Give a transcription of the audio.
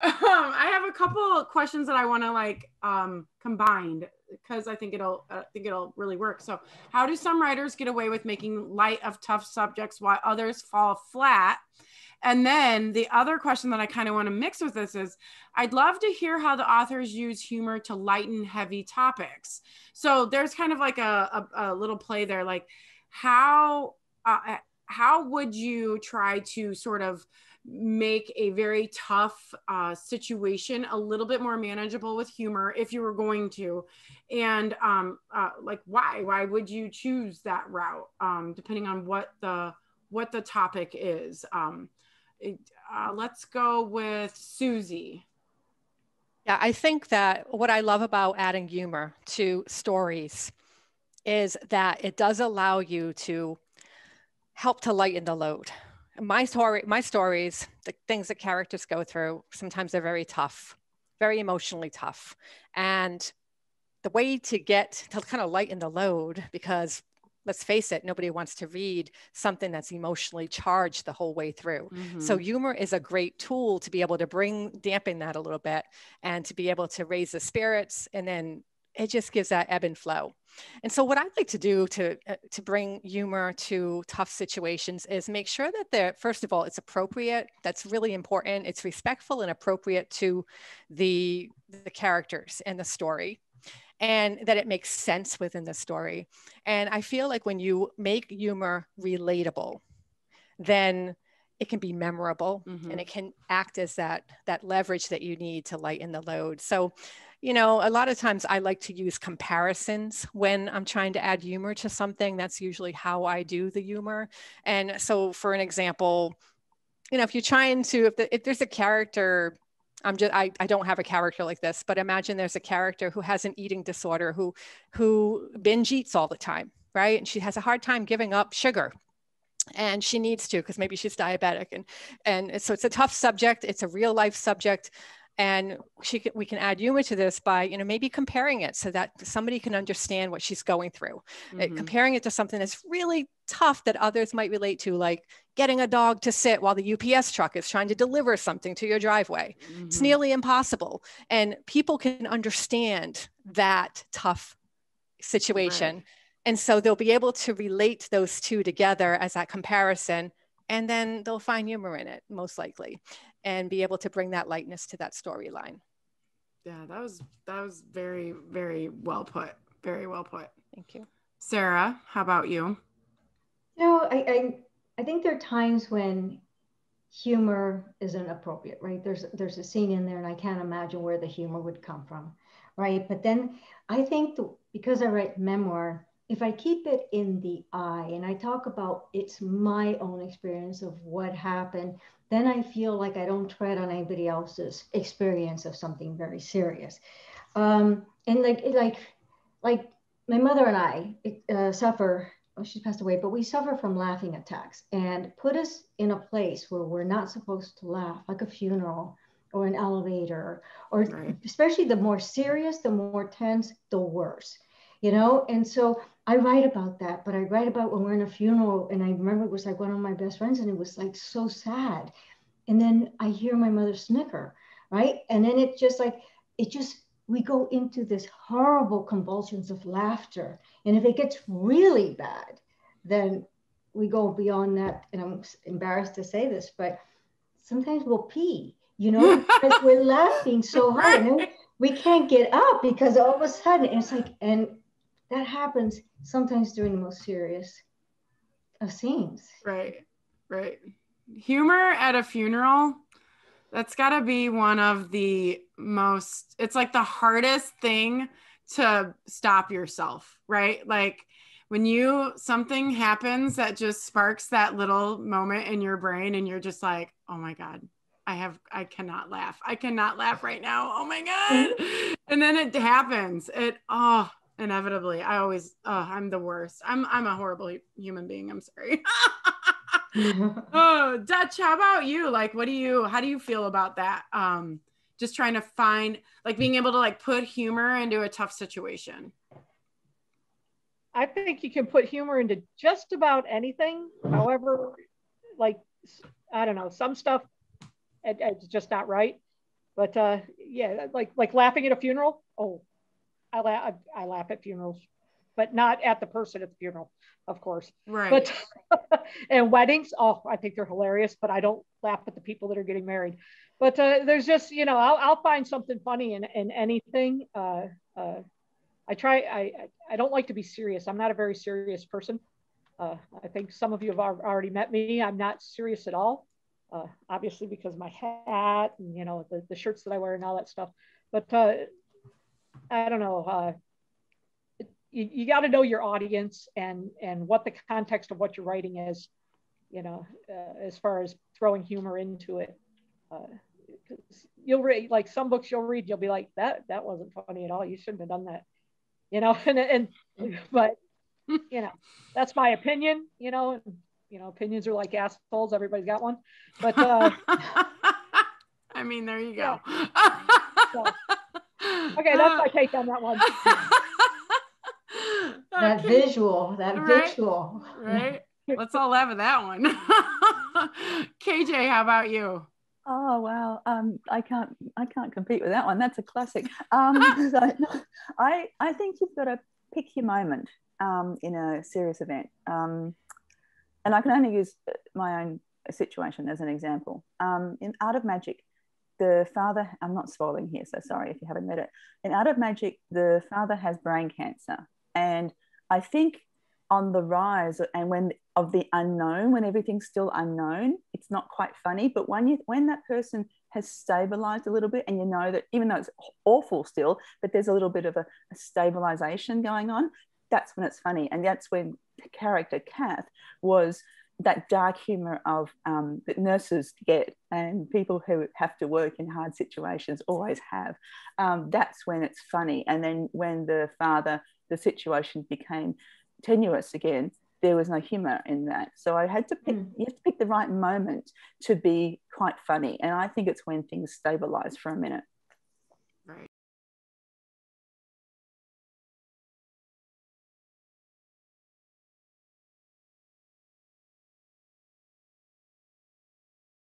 I have a couple of questions that I want to like combined because I think it'll really work. So, how do some writers get away with making light of tough subjects while others fall flat? And then the other question that I kind of want to mix with this is I'd love to hear how the authors use humor to lighten heavy topics. So there's kind of like a little play there, like how how would you try to sort of make a very tough situation a little bit more manageable with humor if you were going to, and like why would you choose that route, depending on what the topic is. Let's go with Susie. Yeah, I think that what I love about adding humor to stories is that it does allow you to help to lighten the load. My stories, the things that characters go through, sometimes they're very tough, very emotionally tough. And the way to get to kind of lighten the load, because let's face it, nobody wants to read something that's emotionally charged the whole way through. Mm-hmm. So humor is a great tool to be able to dampen that a little bit and to be able to raise the spirits, and then it just gives that ebb and flow. And so what I'd like to do to bring humor to tough situations is make sure that first of all, it's appropriate. That's really important. It's respectful and appropriate to the characters and the story, and that it makes sense within the story. And I feel like when you make humor relatable, then it can be memorable, mm-hmm. and it can act as that leverage that you need to lighten the load. So, you know, a lot of times I like to use comparisons when I'm trying to add humor to something. That's usually how I do the humor. And so for an example, you know, if you're trying to, if there's a character, I don't have a character like this, but imagine there's a character who has an eating disorder, who binge eats all the time, right? And she has a hard time giving up sugar. And she needs to, because maybe she's diabetic. And so it's a tough subject. It's a real life subject. And we can add humor to this by, you know, maybe comparing it so that somebody can understand what she's going through. Mm-hmm. Comparing it to something that's really tough that others might relate to, like getting a dog to sit while the UPS truck is trying to deliver something to your driveway. Mm-hmm. It's nearly impossible. And people can understand that tough situation. Right. And so they'll be able to relate those two together as that comparison, and then they'll find humor in it, most likely, and be able to bring that lightness to that storyline. Yeah, that was very, very well put. Very well put. Thank you. Sarah, how about you? You know, I think there are times when humor isn't appropriate, right? There's a scene in there, and I can't imagine where the humor would come from, right? But then I think because I write memoir, if I keep it in the I and I talk about it's my own experience of what happened, then I feel like I don't tread on anybody else's experience of something very serious. And like my mother and I suffer. Oh, she passed away, but we suffer from laughing attacks, and put us in a place where we're not supposed to laugh, like a funeral or an elevator, or right. Especially the more serious, the more tense, the worse, you know? And so I write about that, but I write about when we're in a funeral, and I remember it was like one of my best friends, and it was like so sad. And then I hear my mother snicker, right? And then we go into this horrible convulsions of laughter. And if it gets really bad, then we go beyond that. And I'm embarrassed to say this, but sometimes we'll pee, you know, because we're laughing so hard. And we can't get up because all of a sudden it's like, and that happens sometimes during the most serious of scenes. Right, right. Humor at a funeral, that's got to be one of the most, it's like the hardest thing to stop yourself, right? Like when something happens that just sparks that little moment in your brain and you're just like, oh my God, I cannot laugh. I cannot laugh right now. Oh my God. And then it happens. Inevitably. I'm the worst. I'm a horrible human being. I'm sorry. Oh, Dutch, how about you? Like, how do you feel about that? Just trying to find, like, being able to like put humor into a tough situation. I think you can put humor into just about anything. However, like, I don't know, some stuff it's just not right. But yeah, like laughing at a funeral. Oh, I laugh at funerals, but not at the person at the funeral, of course. Right. But and weddings, oh, I think they're hilarious, but I don't laugh at the people that are getting married. But there's just, you know, I'll find something funny in anything. I don't like to be serious. I'm not a very serious person. I think some of you have already met me. I'm not serious at all. Obviously because of my hat and, you know, the shirts that I wear and all that stuff. But I don't know. You got to know your audience and what the context of what you're writing is, you know, as far as throwing humor into it. You'll read, like some books you'll read, you'll be like, that wasn't funny at all. You shouldn't have done that, you know. But you know, that's my opinion. You know, opinions are like assholes. Everybody's got one. But I mean, there you go. Yeah. So, okay, that's my take on that one. That visual, that visual. Right. Let's all laugh at that one. KJ, how about you? Oh wow, I can't compete with that one. That's a classic. So, I think you've got to pick your moment in a serious event, and I can only use my own situation as an example. In Art of Magic, the father, I'm not spoiling here, so sorry if you haven't read it. In Art of Magic, the father has brain cancer, and I think on the rise and when of the unknown, when everything's still unknown, it's not quite funny. But when that person has stabilized a little bit, and you know that even though it's awful still, but there's a little bit of a stabilization going on, that's when it's funny. And that's when the character Kath was that dark humor of that nurses get and people who have to work in hard situations always have. That's when it's funny. And then when the situation became tenuous again, there was no humor in that. So I had to pick, you have to pick the right moment to be quite funny. And I think it's when things stabilize for a minute.